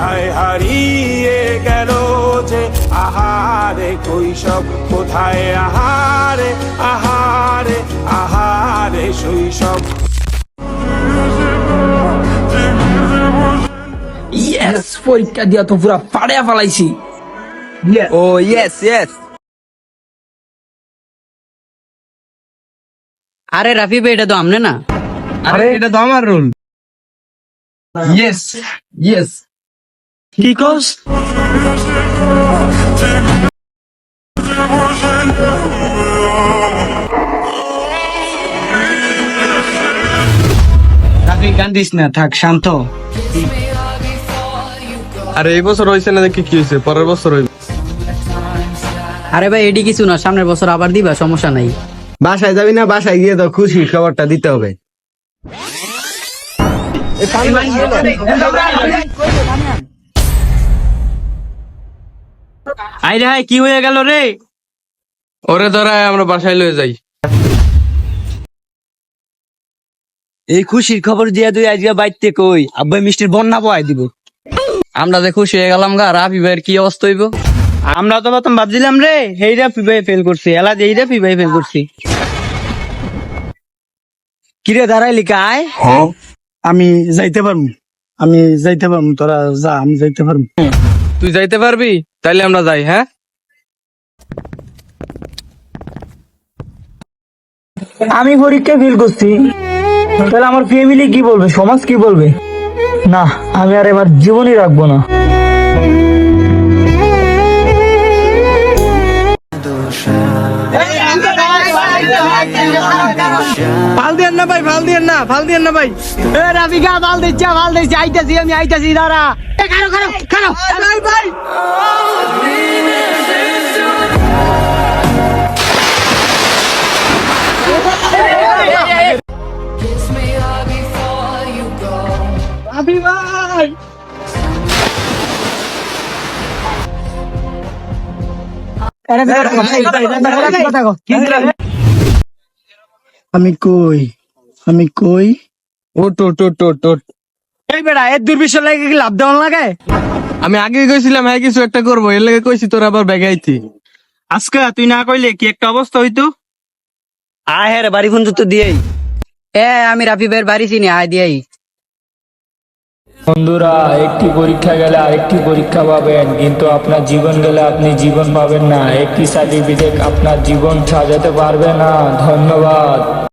হায় হারিয়ে গেল যে আহারে শৈশব কোথায় আহারে আহারে আহারে শৈশব। ইয়েস, পরীক্ষা দিয়া তো পুরা ফাড়িয়া ফেলাইছি। ও ইয়েস ইয়েস। আরে রাফি ভাই, এটা তো আমনে না। আরে এটা তো আমার রোল। ইয়েস ইয়েস, কি কস? রাফি কান্দিস না, থাক শান্ত। আরে এই বছর হয়েছে না দেখি কি হয়েছে, পরের বছর হইবে। আরে ভাই এডি কিছু না, সামনের বছর আবার দিবা, সমস্যা নাই। বাসায় যাবি না? বাসায় গিয়ে তো খুশির খবরটা দিতে হবে। আইরে হাই, কি হয়ে গেল রে? ওরে ধরায় আমরা বাসায় লয়ে যাই। এই খুশির খবর দিয়ে তুই আজকে বাইতে কই আব্বাই মিষ্টির বন্যা বয় দিব। আমরা যে খুশি হয়ে গেলাম গা, রাফি ভাইয়ের কি অবস্থা হইব? আমরা তো প্রথম ভাবছিলাম রে হেইরা ফিবাই ফেল করছি, এলা যেইরা ফিবাই ফেল করছি। কিরে দাঁড়াইলি কায়? আমি যাইতে পারবো, আমি যাইতে পারবো, তোরা যা, আমি যাইতে পারবো। তুই যাইতে পারবি? তাইলে আমরা যাই। হ্যাঁ, আমি পরীক্ষা ফেল করছি, তাহলে আমার ফ্যামিলি কি বলবে, সমাজ কি বলবে? না, আমি আর এবার জীবনই রাখবো না। ফাল দিয়েন না ভাই, ফাল দিয়েন না, ফাল দিয়েন না ভাই। এ রাফিকা, ফাল দিচ্ছা, ফাল দিচ্ছি, আইতাছি আমি, আইতাছি, দাঁড়া। এ খানো খানো খানো ভাই ভাই। রাফি ভাই, আমি কই, আমি কই? ওট ওট ওট ওট ওট। এই বেড়া, এর দুর্বিশ্ব লাগে কি লাভ দেওয়ান লাগে? আমি আগে কইছিলাম হ্যাঁ কিছু একটা করবো, এর লাগে কইছি তোর আবার বেগাইতি। আজকে তুই না কইলে কি একটা অবস্থা হইতো? আয় হ্যাঁ বাড়ি ফোন তো দিয়েই। আমি রাফি ভাইয়ের বাড়ি চিনি, আয় দিয়াই। বন্ধুরা, একটি পরীক্ষা গেলে আরেকটি পরীক্ষা পাবেন, কিন্তু আপনার জীবন গেলে আপনি জীবন পাবেন না। একটি সার্টিফিকেট আপনার জীবন সাজাতে পারবে না। ধন্যবাদ।